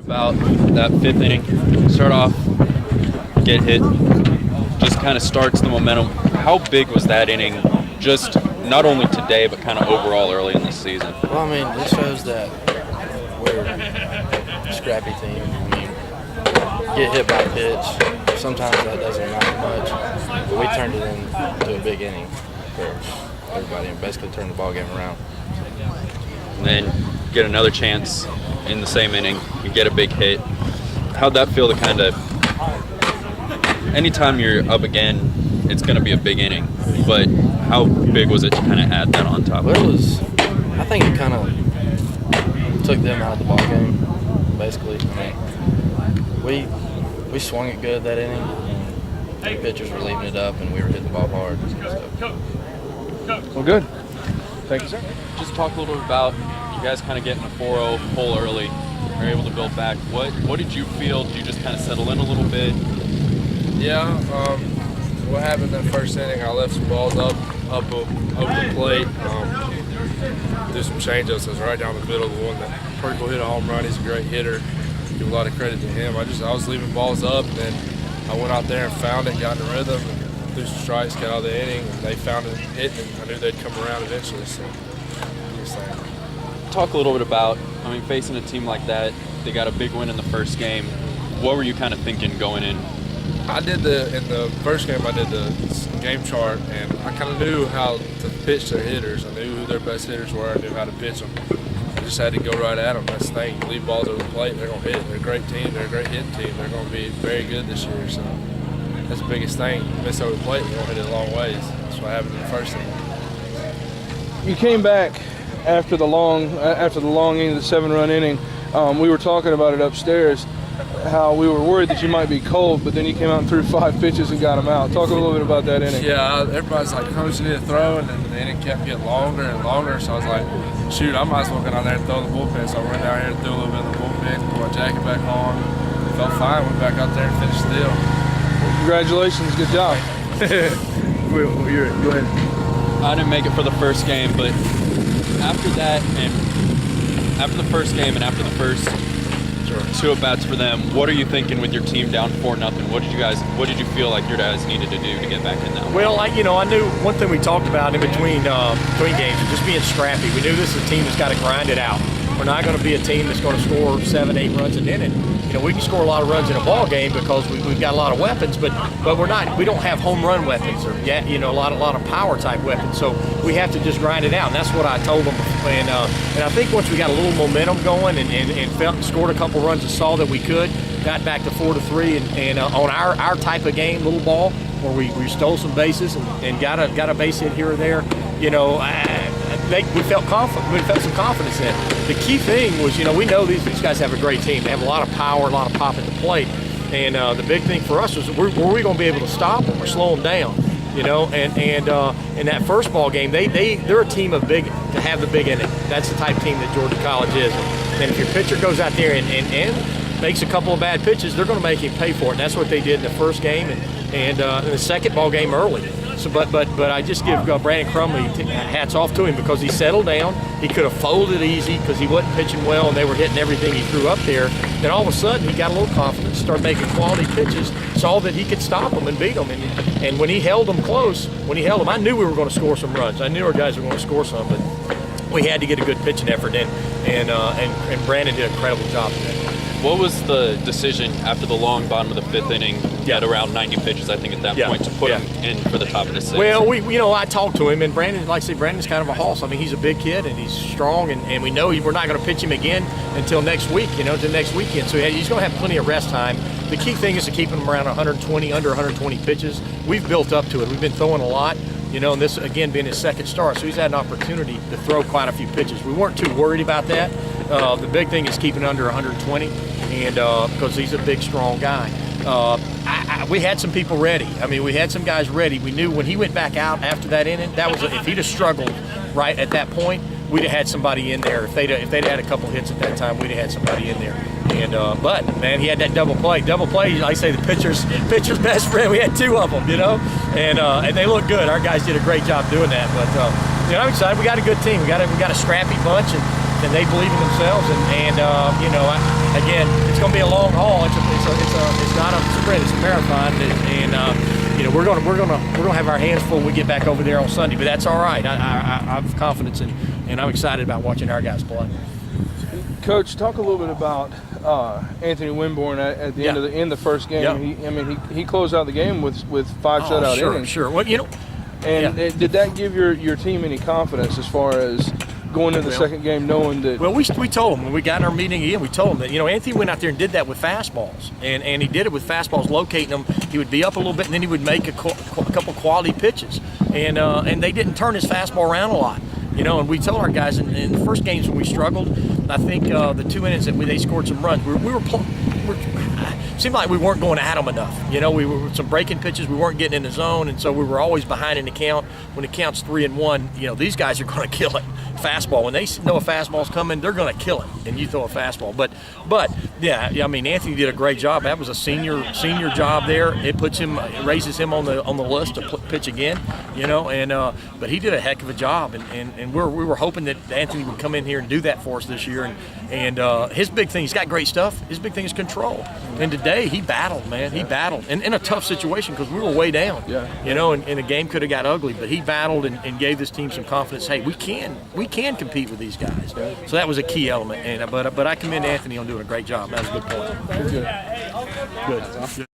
About that fifth inning, start off, get hit, just kind of starts the momentum. How big was that inning, just not only today, but kind of overall early in the season? Well, I mean, it shows that we're a scrappy team. I mean, get hit by a pitch, sometimes that doesn't matter much, but we turned it into a big inning for everybody and basically turned the ball game around. And then get another chance in the same inning, you get a big hit. How'd that feel to kind of, anytime you're up again, it's going to be a big inning, but how big was it to kind of add that on top? Well, I think it kind of took them out of the ball game, basically. I mean, we swung it good that inning, and the pitchers were leaving it up, and we were hitting the ball hard. So. Well, good. Thank you, sir. Just talk a little bit about you guys kind of getting a 4-0 hole early, were able to build back. What did you feel? Did you just kind of settle in a little bit? Yeah, what happened in the first inning, I left some balls up the plate, do some change-ups. I was right down the middle of the one that Purple hit a home run. He's a great hitter. Give a lot of credit to him. I was leaving balls up, and then I went out there and found it, got in the rhythm, and threw some strikes, got out of the inning, and they found it hitting, and I knew they'd come around eventually. So, talk a little bit about, I mean, facing a team like that, they got a big win in the first game. What were you kind of thinking going in? In the first game, I did the game chart, and I kind of knew how to pitch their hitters. I knew who their best hitters were. I knew how to pitch them. I just had to go right at them. That's the thing. You leave balls over the plate, they're going to hit. They're a great team. They're a great hitting team. They're going to be very good this year. So that's the biggest thing. You miss over the plate, you're going to hit it a long ways. That's what happened in the first inning. You came back after the long inning, the 7-run inning. We were talking about it upstairs, how we were worried that you might be cold, but then you came out and threw 5 pitches and got them out. Talk a little bit about that inning. Yeah, everybody's like coaching it, throwing, and the inning kept getting longer and longer. So I was like, shoot, I might as well go down there and throw the bullpen. So I went down here and threw a little bit of the bullpen, put my jacket back on. Felt fine, went back out there and finished the deal. Well, congratulations, good job. Go ahead. I didn't make it for the first game, but after that, and after the first game and after the first two at-bats for them, what are you thinking with your team down 4-0? What did you feel like your guys needed to do to get back in that? Well, I knew one thing we talked about in between games was just being scrappy. We knew this is a team that's got to grind it out. We're not going to be a team that's going to score 7, 8 runs an inning. We can score a lot of runs in a ball game because we've got a lot of weapons, but we're not. We don't have home run weapons or a lot of power type weapons. So we have to just grind it out, and that's what I told them. And I think once we got a little momentum going and scored a couple runs and saw that we could, got back to 4-3, and on our type of game, little ball, where we stole some bases and got a base hit here or there. We felt confident. We felt some confidence in it. The key thing was, we know these guys have a great team. They have a lot of power, a lot of pop at the plate. And the big thing for us was, were we going to be able to stop them or slow them down? And in that first ball game, they're a team of big to have the big inning. That's the type of team that Georgia College is. And if your pitcher goes out there and makes a couple of bad pitches, they're going to make him pay for it. And that's what they did in the first game and in the second ball game early. So, but I just give Brandon Crumbley hats off to him because he settled down. He could have folded easy because he wasn't pitching well and they were hitting everything he threw up there. Then all of a sudden he got a little confidence, started making quality pitches, saw that he could stop them and beat them. And when he held them close, I knew we were going to score some runs. I knew our guys were going to score some, but we had to get a good pitching effort in. And Brandon did an incredible job today. What was the decision after the long bottom of the 5th inning, at around 90 pitches, I think, at that point, to put him in for the top of the 6th? Well, I talked to him, and Brandon, like I say, Brandon's kind of a hoss. I mean, he's a big kid, and he's strong, and we know we're not going to pitch him again until next week, until next weekend. So he's going to have plenty of rest time. The key thing is to keep him around 120, under 120 pitches. We've built up to it. We've been throwing a lot. And this, again, being his second start, so he's had an opportunity to throw quite a few pitches. We weren't too worried about that. The big thing is keeping under 120, and because he's a big, strong guy. We had some people ready. I mean, we had some guys ready. We knew when he went back out after that inning, if he'd have struggled right at that point, we'd have had somebody in there. If they'd had a couple hits at that time, we'd have had somebody in there. And but man, he had that double play. Double play, like I say, the pitcher's best friend. We had 2 of them, and they look good. Our guys did a great job doing that. But I'm excited. We got a good team. We got a scrappy bunch, and they believe in themselves. And again, it's going to be a long haul. It's not a sprint; it's a marathon, and you know, we're gonna have our hands full when we get back over there on Sunday. But that's all right. I have confidence and I'm excited about watching our guys play. Coach, talk a little bit about Anthony Winborn at the end of the first game. He closed out the game with 5 shutout innings. Sure. Well, you know, and did that give your team any confidence as far as going into the second game knowing that? Well, we told him when we got in our meeting again. We told him that, you know, Anthony went out there and did that with fastballs, and he did it with fastballs, locating them. He would be up a little bit, and then he would make a couple quality pitches, and they didn't turn his fastball around a lot. You know, and we told our guys in the first games when we struggled, I think the 2 innings that they scored some runs, seemed like we weren't going at them enough. You know, we were some breaking pitches, we weren't getting in the zone, and so we were always behind in the count. When the count's 3-1, you know, these guys are going to kill it. Fastball, when they know a fastball's coming, they're going to kill it, and you throw a fastball. But yeah, I mean, Anthony did a great job. That was a senior job there. It raises him on the list to pitch again, you know. And but he did a heck of a job, and we were hoping that Anthony would come in here and do that for us this year. And his big thing, he's got great stuff. His big thing is control. And today he battled, man. He battled, and in a tough situation because we were way down. Yeah. You know, and the game could have got ugly, but he battled and gave this team some confidence. Hey, we can compete with these guys. So that was a key element. And but I commend Anthony on doing a great job. That was a good point. Good. Good.